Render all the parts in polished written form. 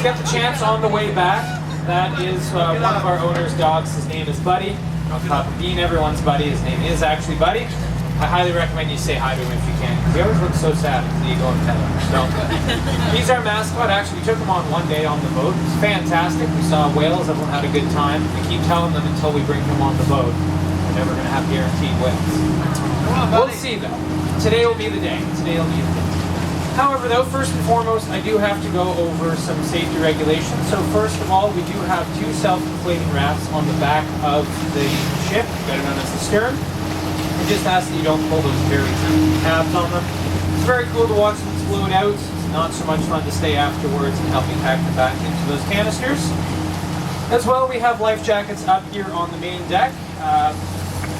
Got the chance on the way back. That is one of our owner's dogs. His name is Buddy. Being everyone's buddy, his name is actually Buddy. I highly recommend you say hi to him if you can, because he always looks so sad until you go and pet him. So, he's our mascot. Actually, we took him on one day on the boat. It was fantastic. We saw whales. Everyone had a good time. We keep telling them until we bring him on the boat, we're never going to have guaranteed whales. We'll see, though. Today will be the day. Today will be the day. However, though, first and foremost, I do have to go over some safety regulations. So first of all, we do have two self-inflating rafts on the back of the ship, better known as the stern. I just ask that you don't pull those very tight tabs on them. It's very cool to watch them float out. It's not so much fun to stay afterwards and help me pack them back into those canisters. As well, we have life jackets up here on the main deck.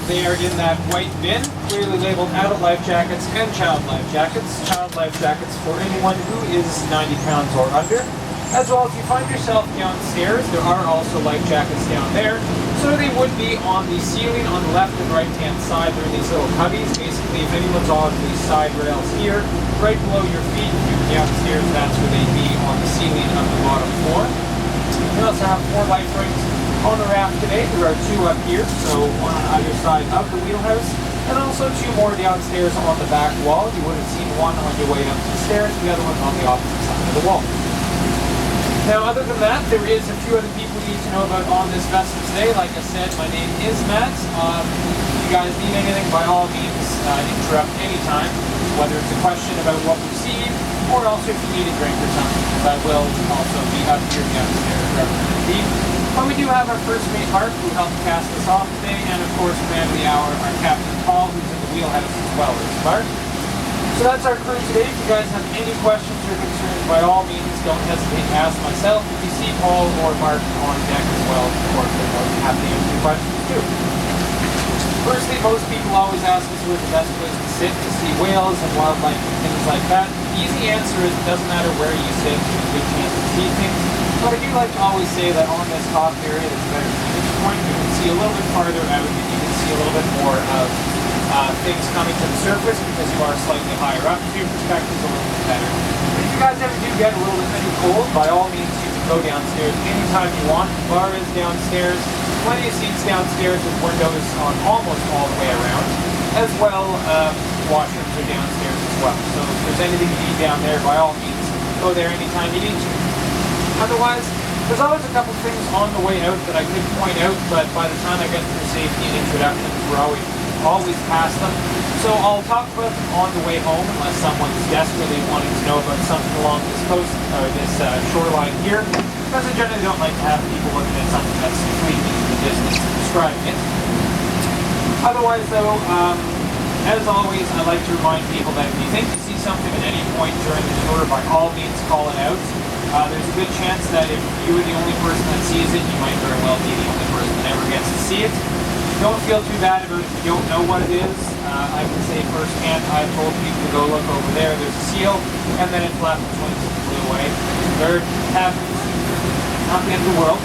They are in that white bin, clearly labeled adult life jackets and child life jackets. Child life jackets for anyone who is 90 pounds or under. As well, if you find yourself downstairs, there are also life jackets down there. So they would be on the ceiling on the left and right hand side. They're in these little cubbies. Basically, if anyone's on the side rails here, right below your feet, if you're downstairs, that's where they'd be on the ceiling of the bottom floor. We also have 4 life rings on the raft today. There are 2 up here, so one on either side of the wheelhouse, and also 2 more downstairs on the back wall. You would have seen one on your way up the stairs, the other one on the opposite side of the wall. Now, other than that, there is a few other people you need to know about on this vessel today. Like I said, my name is Matt. If you guys need anything, by all means, interrupt anytime, whether it's a question about what we've seen, or also if you need a drink or something. That will also be up here downstairs, wherever it may be. But we do have our first mate Mark, who helped cast us off today, and of course, man of the hour, our Captain Paul, who's in the wheelhouse as well as Mark. So that's our crew today. If you guys have any questions or concerns, by all means, don't hesitate to ask myself. If you see Paul or Mark on deck as well, of course, they're more than happy to answer your questions too. Firstly, most people always ask us where's the best place to sit to see whales and wildlife and things like that. The easy answer is it doesn't matter where you sit, there's a good chance to see things. But I do like to always say that on this top area, there's a better vantage point. You can see a little bit farther out, and you can see a little bit more of things coming to the surface because you are slightly higher up, so your perspective's a little bit better. But if you guys ever do get a little bit too cold, by all means, you can go downstairs anytime you want. The bar is downstairs. Plenty of seats downstairs with windows on almost all the way around. As well, washrooms are downstairs as well. So if there's anything you need down there, by all means, go there anytime you need to. Otherwise, there's always a couple things on the way out that I could point out, but by the time I get through safety and introductions, we're always past them. So I'll talk about them on the way home unless someone's desperately wanting to know about something along this coast or this shoreline here, because I generally don't like to have people looking at something that's completely in the distance and describing it. Otherwise, though, as always, I like to remind people that if you think you see something at any point during the tour, by all means call it out. There's a good chance that if you are the only person that sees it, you might very well be the only person that ever gets to see it. Don't feel too bad about it if you don't know what it is. I can say firsthand, I've told people to go look over there, there's a seal, and then it flapped its wings and flew away. There happens, not the end of the world.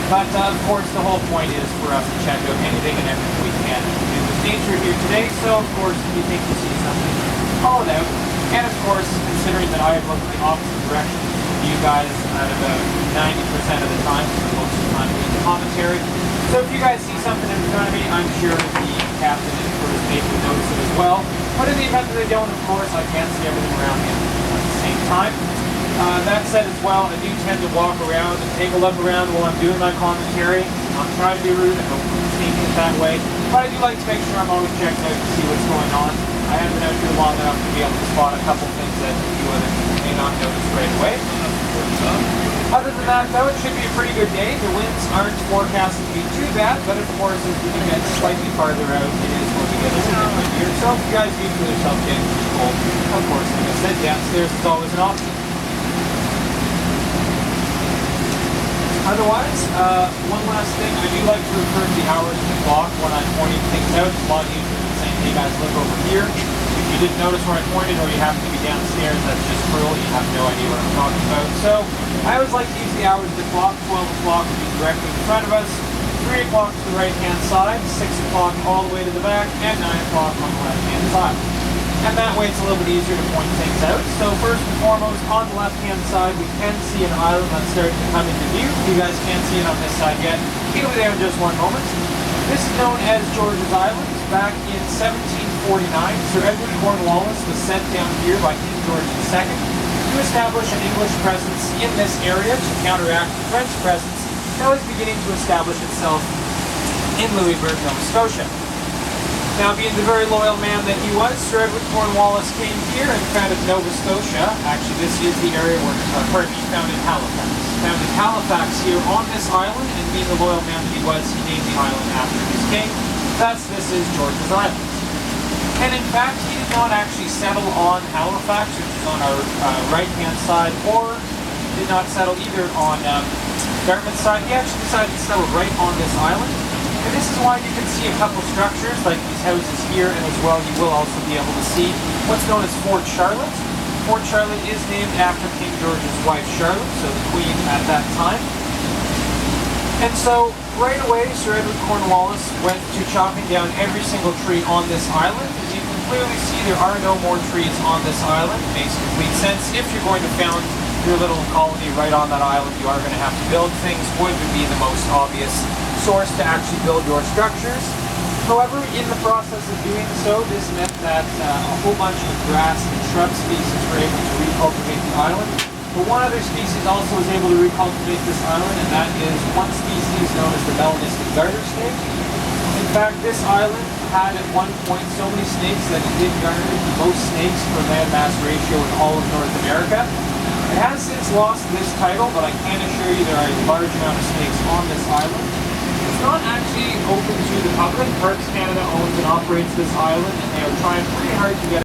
But of course, the whole point is for us to check out anything and everything we can to do with nature here today. So of course, if you think you see something, call it out. And of course, considering that I have looked in the opposite direction from you guys at about 90% of the time, for most of the time doing commentary. So if you guys see something in front of me, I'm sure the captain and crew is making notice of it as well. But in the event that they don't, of course, I can't see everything around me at the same time. That said as well, I do tend to walk around and take a look around while I'm doing my commentary. I'm not trying to be rude, I don't think it that way. But I do like to make sure I'm always checking out to see what's going on. I haven't been out here long enough to be able to spot a couple things that you other people may not notice right away. Other than that, though, it should be a pretty good day. The winds aren't forecasted to be too bad, but of course, as we get slightly farther out, it is going to get a little bit windier. So if you guys do feel yourself getting too cold, of course, like I said, downstairs is always an option. Otherwise, one last thing, I do like to refer to the hours of the clock when I'm pointing things out. It's a lot easier than saying, hey guys, look over here. If you didn't notice where I pointed or you happen to be downstairs, that's just cruel. You have no idea what I'm talking about. So I always like to use the hours of the clock. 12 o'clock will be directly in front of us. 3 o'clock to the right-hand side. 6 o'clock all the way to the back. And 9 o'clock on the left-hand side. And that way it's a little bit easier to point things out. So first and foremost, on the left-hand side, we can see an island that's starting to come into view. You guys can't see it on this side yet. It'll be there in just one moment. This is known as George's Island. Back in 1749, Sir Edward Cornwallis was sent down here by King George II to establish an English presence in this area to counteract the French presence that was beginning to establish itself in Louisbourg, Nova Scotia. Now, being the very loyal man that he was, Sir Edward Cornwallis came here and founded Nova Scotia. Actually, this is the area where, he founded Halifax. Founded Halifax here on this island, and being the loyal man that he was, he named the island after his king. Thus, this is George's Island. And in fact, he did not actually settle on Halifax, which is on our right-hand side, or did not settle either on Dartmouth's side. He actually decided to settle right on this island. And this is why you can see a couple structures like these houses here, and as well you will also be able to see what's known as Fort Charlotte. Fort Charlotte is named after King George's wife Charlotte, so the queen at that time. And so right away Sir Edward Cornwallis went to chopping down every single tree on this island. As you can clearly see, there are no more trees on this island. It makes complete sense. If you're going to found your little colony right on that island, you are going to have to build things. Wood would be the most obvious source to actually build your structures. However, in the process of doing so, this meant that a whole bunch of grass and shrub species were able to recultivate the island. But one other species also was able to recultivate this island, and that is one species known as the melanistic garter snake. In fact, this island had at one point so many snakes that it did garner the most snakes per land mass ratio in all of North America. It has since lost this title, but I can assure you there are a large amount of snakes on this island. It's not actually open to the public. Parks Canada owns and operates this island, and they are trying pretty hard to get